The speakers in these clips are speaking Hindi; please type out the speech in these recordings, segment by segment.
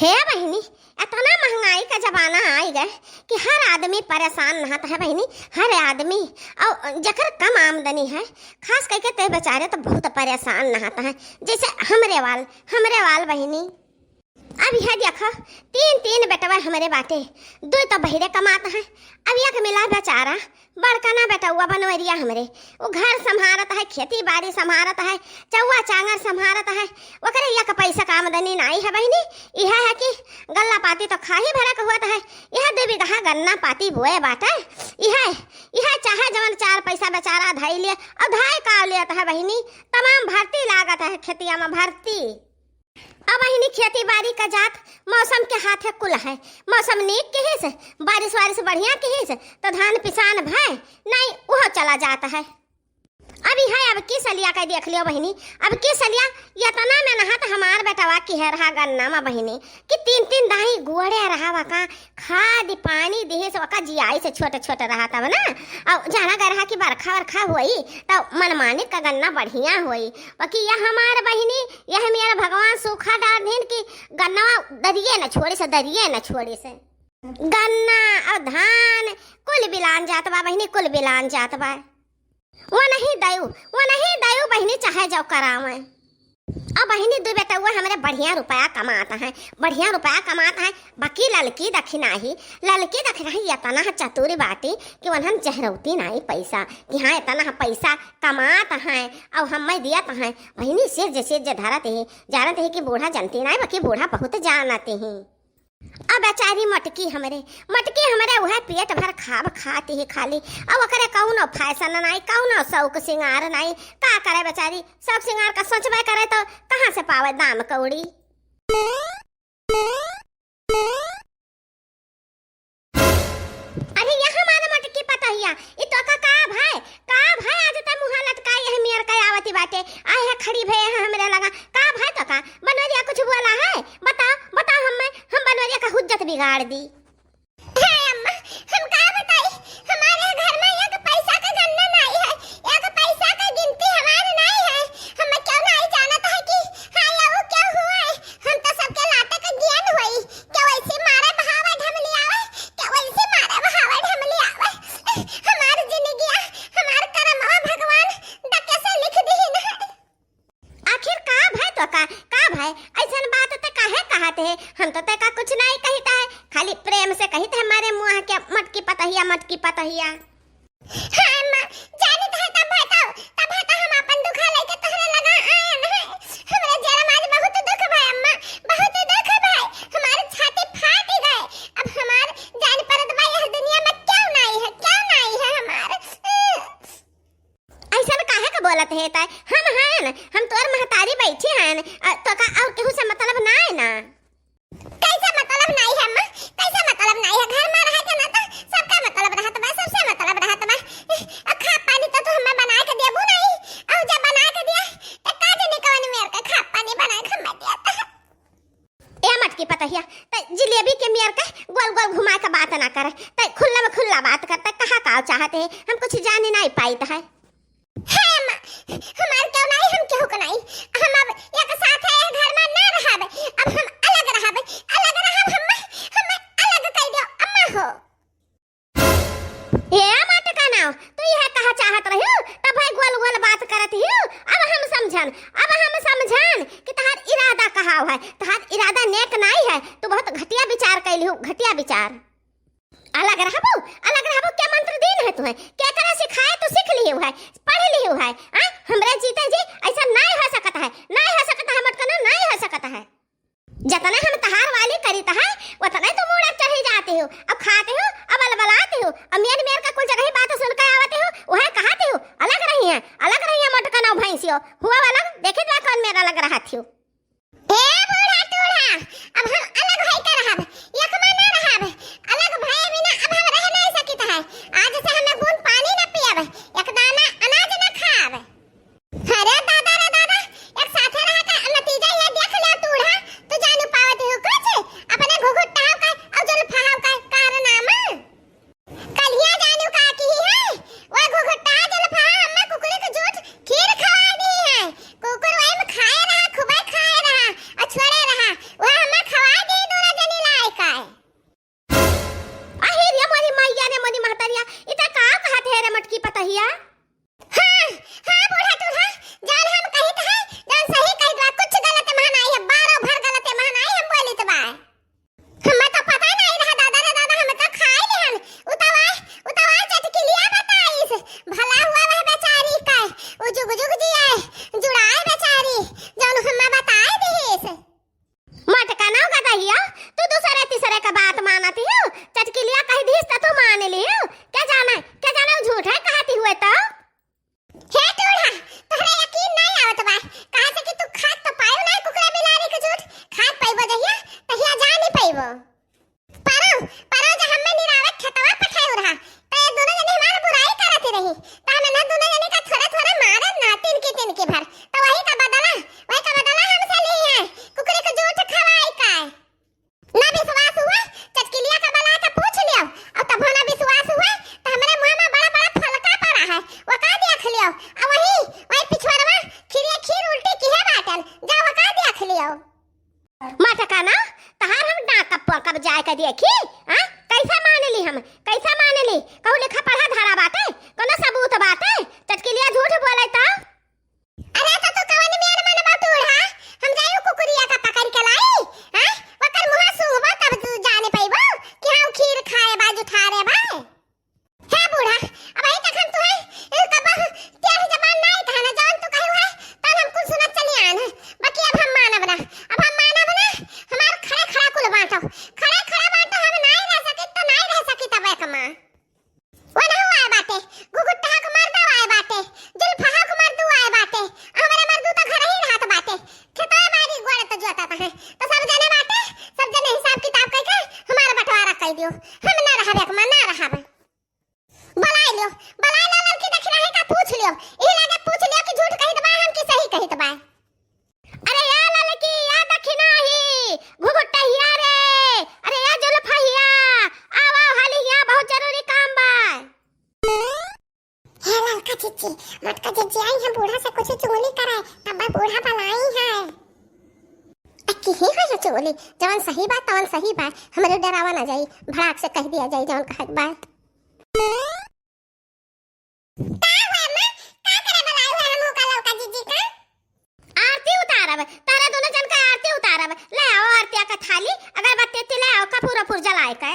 हे बहिनी, इतना महंगाई का जमाना आई गए कि हर आदमी परेशान नहाता है बहिनी। हर आदमी और जकर कम आमदनी है, खास करके ते बेचारे तो बहुत परेशान नहाता है। जैसे हमरे वाल बहिनी, अब यह देखो, तीन बेटवा हमारे बाटे, दो तो बहिरे कमाता है। अब एक मिला बेचारा बड़का ना बेटा हुआ बनवरिया हमरे, वो घर संभालता है, खेती बाड़ी संभालता है, चौवा चांगर संभालता है। ओकरे एक पैसा का आमदनी नहीं है बहिनी। यह है कि गल्ला पाती तो खा ही भरा हुआ है। यह 2 बीघा गन्ना पाती बोए बाटे। यह चाहे जवन 4 पैसा बेचारा धाई ले और धाई का लेता है बहिनी। तमाम भर्ती लागत है खेतिया में भर्ती। अब बहिनी खेती बाड़ी का जात मौसम के हाथ है कुल है। मौसम नीक के से, बारिश बढ़िया के से तो धान पिसान भय नहीं वह चला जाता है। अभी है अब की सलिया का देख लियो बहिनी। अब की सलिया ये तना में नहात हमार बेटवा की है रहा गन्ना में बहिनी कि 3 दाही गुड़े रहा वका खाद पानी देहे से वका जियाई से छोटे रहा तब ना। और जाना गरहा की बरखा हुई तो मनमानी का गन्ना बढ़िया हुई। बाकी यह हमार बहिनी, यह मेरा भगवान सूखा डाल देन की गन्ना दरिये न छोड़े से गन्ना और धान कुल बिलान जात बा बहिनी, कुल बिलान जात बा। वो नहीं दयु बहिनी चाहे जाओ करावे। अब बहिनी 2 बेटा हुआ हमारे बढ़िया रुपया कमाता है। बाकी ललकी दखिना ही इतना चतुर बाटी कि वनहन चहरौती नहीं पैसा कि हाँ इतना पैसा कमाता है और हम दियत है बहिनी। से जानत है कि बूढ़ा जानती नहीं, बाकी बूढ़ा बहुत जानते हैं। अब बेचारी मटकी हमरे वह पेट भर खाती ही खाली। अब ओकरे कौनो फैशन नहीं, कौनो शौक सिंगार नहीं। का करे बेचारी, सब सिंगार का सोचबे करे तो कहाँ से पावे दाम कौड़ी। अरे यहाँ हमारा मटकी पतहिया ई तो का भाई आज तक मुंह लटकाई है मेर का आवती बाटे आए है खड़ी भे है हमरे लगा का भाई तो का बनवरिया कुछ बोला है। बताओ हम बनवरिया का हुज्जत बिगाड़ दी है। अम्मा हम का बताई, हमारे घर में एक पैसा का गन्ना नहीं है, एक पैसा का गिनती हमारे नहीं है। हम क्यों नहीं जानता है कि हां या वो क्या हुआ है। हम तो सबके लाटे का ज्ञान होई क्या वैसे मारे बहावा ढम लिया है, क्या वैसे मारे बहावा ढम लिया है। हमारी जिंदगी हमार कर्म भगवान डके से लिख दी है। आखिर का भाई तो का भाई ऐसा बात तो काहे कहते है। हम तो का कुछ नहीं कहता है, खाली प्रेम से कहते है हमारे मुंह के मटकी पतहिया। हां मां जानत है तब भाता हम अपन दुखा लेके तोहरे लगा आए हैं। हमरे जरा आज बहुत दुख भाई अम्मा, बहुत दुख भाई, हमारे छाती फाट गए। अब हमार जान परत भाई यह दुनिया में क्यों नहीं है हमार। ऐसा काहे का बोलत है ताई। हम तोर महतारी बैठी हैं तो का और केहू से मतलब ना है ना। कैसा मतलब नहीं है अम्मा, कैसा मतलब नहीं है। घर में रह के ना तो सबका मतलब रहत बा, सबसे मतलब रहत बा। खा पानी तो तू हमें बना के देबू नहीं, और जब बना के दिया तो का जने कवन मेर का खा पानी बना के हमें दिया। ए मटकी पतहिया त जलेबी के मेर का गोल घुमा के बात ना करे, त खुल्ला में खुल्ला बात करता कहां का चाहते हैं। हम कुछ जाने नहीं पाईत है। हमार क्यों नहीं, हम क्यों को नहीं। हम अब एक साथ है घर में ना रहब, अब हम अलग रहब हम अलग कह दो अम्मा हो। ये मत कहना तू यह कहा चाहत रही तब भाई गोल बात करत ही। अब हम समझन कि तहार इरादा कहा है, तहार इरादा नेक नहीं है। तू बहुत घटिया विचार कैलहु, घटिया विचार। अलग रहबो क्या मंत्र दिन है तुम्हें, क्या तरह सिखाए तो सीख लियो है, पढ़ लियो है। हमरे जीते जी ऐसा नहीं हो सकता है मटकना नहीं हो सकता है। जितना हम तहार वाली करीता है उतना तो मुड़ा चढ़ी जाते हो, अब खाते हो, अब अलबलाते हो, अब मेर का कुल जगह बात सुन के आवते हो, वह कहते हो अलग रही है मटकना भैंसियो हुआ वाला देखे जा कौन मेरा लग रहा थियो। ए बूढ़ा टूढ़ा अब हम अलग है कर रहब, एक में ना रहब, अलग भाई बिना अब हम रह नहीं सकते है। आज से हमें बूंद पानी न पियब, एक दाना अनाज न खाब। अरे दादा एक साथ रह का नतीजा ये देख ले टूढ़ा, तू जानू पावत हो कुछ अपने घुघुट्टा का और जुल्फा का कारनामा। कलिया जानू का की है वो घुघुट्टा जुल्फा हम कुकुर के झूठ खीर खवा दी है। कुकुर वही में खाए रहा, खूब खाए रहा और छोड़े रहा। वह हम हिया तू दूसरे तीसरे का बात मानती हो चटकिलिया कह दीस त तू मान ली हो क्या जाना झूठ है कहती हुए तो हे टूढ़ा तोहरा यकीन नहीं आवत बा कहा से कि तू खात तो पायो ना कुकरा बिलारी के झूठ खात पाइबो जहिया तहिया जा नहीं पाइबो परो जे हम्मे निरावत खतवा पठायो रहा तो ये दोनों जने हमार बुराई करत रही त हमें ना दोनों जने का थोड़ा थोड़ा मारे ना तिन के भर तो वही का बदला हमसे ली है कुकरी के झूठ खवाई का ना विश्वास हुआ चटकिलिया का बला का पूछ लियो और तब ना विश्वास हुआ तो हमारे मुंह में बड़ा बड़ा फलका पड़ा है वो का देख लियो और वही पिछवाड़वा खीर उल्टी की है बाटल जा वो का देख लियो माटका ना तहार हम डाक कब जाए का देखी हां कैसा मान ली हम कैसा मान ली कहू लिखा पढ़ा धारा बाटे कोनो सबूत बाटे चटकिलिया झूठ बोले तो अरे तो कवन मेर मन बाटूड़ा हम जायो कुकुरिया का पकड़ के लाई हां वकर मुंह सूंघबा तब तू जाने पाइबो कि हम खीर खाए बाजू ठारे बा हे बूढ़ा अब आई तक हम तुहे कब तेरी जबान नहीं कहना जान तू कहू है तब हम कुछ सुनत चली आन बाकी अब हम मानब ना हमार खड़ा खड़ा कुल बांटो हम नहीं रह सके तो नहीं रह सकी तब कमा वो ना हुआ बाटे गुगुट्टा को मार दो आए बाटे जुल्फा को मार दो आए बाटे हमारे मर दू तो घर ही रहत बाटे खेतवा मारी गोड़ तो जोता है तो सब जने बाटे सब जने हिसाब किताब कह के हमारा बंटवारा कह दियो हम ना रहबे कमा ना रहबे बलाई लो लड़की देख रहे का पूछ लियो ई लगे पूछ लियो कि झूठ कही दबा हम कि सही कही दबा अरे या लड़की या दखिना ही घुघुट्टा हिया रे अरे या जुल्फा हिया आवा हाली हिया बहुत जरूरी काम बा हे लड़का चिच्ची मटका चिच्ची आई हम बूढ़ा से कुछ चुगली कराए तब बूढ़ा बलाई है अक्की ही है चुगली जवन सही बात तवन सही बात हमरे डरावा ना जाई भड़ाक से कह दिया जाई जवन कहत बात आरती उतारब तारा दोनों जन का आरती उतारब ले आओ आरती का थाली अगरबत्ती ले आओ कपूर जलाए का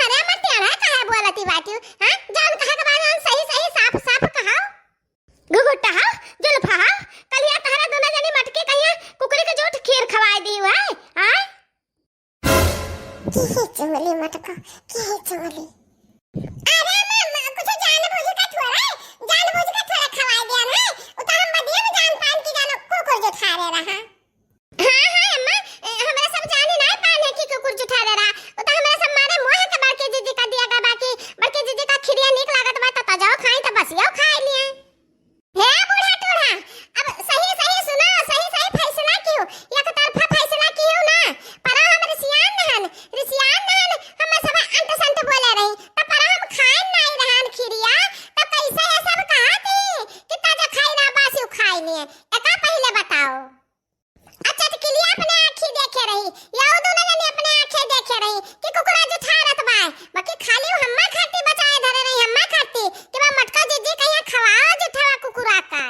अरे मत तेरा काहे बोलती बाटी हां जान कहा के बारे हम सही साफ कहा घुघुट्टा हा जुल्फा हा कलिया तारा दोनों जनी मटके कहिया कुकरी के झूठ खीर खवाई दी है हां की चुगली मटका की चुगली अरे मामा कुछ जानबूझ के थोड़ा खवाई दिया ना उ तो हम बदिया में जान पान की जानो कुकुर जो खा रे रहा हां अम्मा हमरा सब जाने नहीं पाने की कुकुर जो खा रे रहा उ तो हमरा सब मारे मोह के बड़के जीजी का दिया गा बाकी बड़के जीजी का खिरिया निक लागत बा तो जाओ खाई तो बस यो खा लिए हे बूढ़ा टूढ़ा अब सही सुनो सही फैसला क्यों एक तरफा फैसला क्यों ना पर हम रिसियान नहन हम सब अंत संत बोले रही तो पर हम खाए नहीं रहन खिरिया तो कैसे ये सब कहाती कि ताजा खाई ना बासी खाई नहीं एका पहले बताओ अच्छा तो किलिया अपने आंखें देखे रही या वो दोनों जने अपने आंखें देखे रही कि कुकुरा जो ठारत बा बाकी खाली हम्मा खाती बचाए धरे रही हम्मा खाती कि बा मटका जीजी कहिया खवाओ जो ठवा कुकुरा का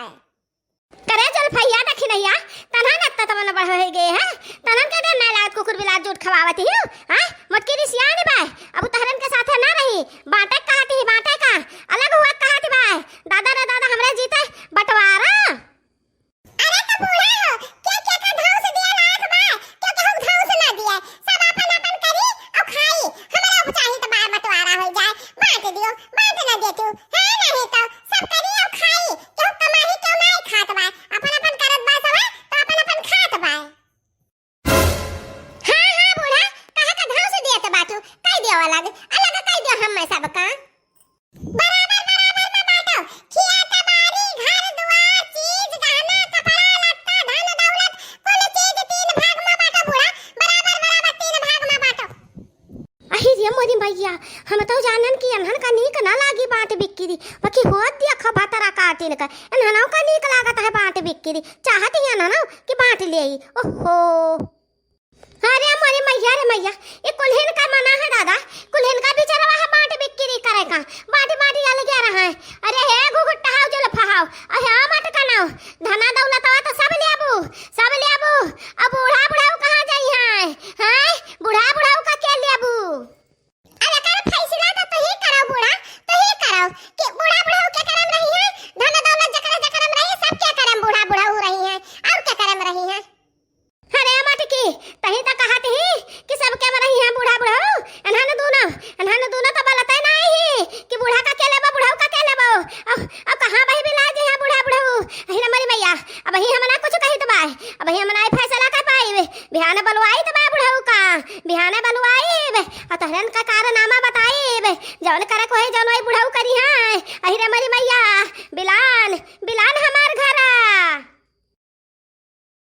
करे जल भैया देखी नैया तन्हा नत्ता तमन बढ़ हो गए है तन्हन के देर ना लागत कुकुर बिला झूठ खवावती हो हां मटकी रिसियानी बा अब तहरन के साथ ना रही बाटे का अलग हुआ कहती बा दादा रे दादा हमरे जीते बंटवारा अरे तो बूढ़ा हो क्या का धाव से दिया लाख बा क्या हम धाव से ना दिया सब अपन करी और खाई हमरा अब चाहिए तो बार बंटवारा हो जाए बांट दियो बांट ना दे तू है नहीं तो सब करी और खाई क्यों कमाई क्यों नहीं खात बा अपन करत बा सब तो अपन खात बा हां बूढ़ा कहा का धाव से दिया तो बाटू कह दियो अलग कह दियो हम सब का बराबर में बांटो खिया तबारी घर दुआर चीज गहना कपड़ा लत्ता धन दौलत कुल चीज 3 भाग में बांटो बूढ़ा बराबर 3 भाग में बांटो अही रे मोदी भैया हम तो जानन कि अनहन का नीक ना लागी बांट बिक्की बाकी होत दिया खबा तरा काटिन का अनहनों का नीक लागत है बांट बिक्की चाहती है ना कि बांट लेई ओहो अरे मोरे मैया रे मैया ये कुल्हन का मना है दादा कुल्हन का बेचारा वहां बांट बिक्री करे का बाटी आ गया रहा है अरे हे घुघुट्टा हाउ जो लफाओ अहे आ मटका नाउ धना दौलत तो सब ले आबू अब बूढ़ा कहां जाई है बूढ़ा का के ले आबू अरे कर फैसला तो ही करो बूढ़ा तो ही करो कि बूढ़ा के करम रही है धन दौलत जकरा रही सब क्या करम बूढ़ा हो रही है और क्या करम रही है अरे मटकी तही तो कहत ही नाय फैसला कर पाई बिहान बलवाई तो बा बुढ़ऊ का बिहान बलवाई और तहरन का कारनामा बताई जौन करे को है जौन बुढ़ऊ करी है अहिरे मरी मैया बिलान बिलान हमार घरा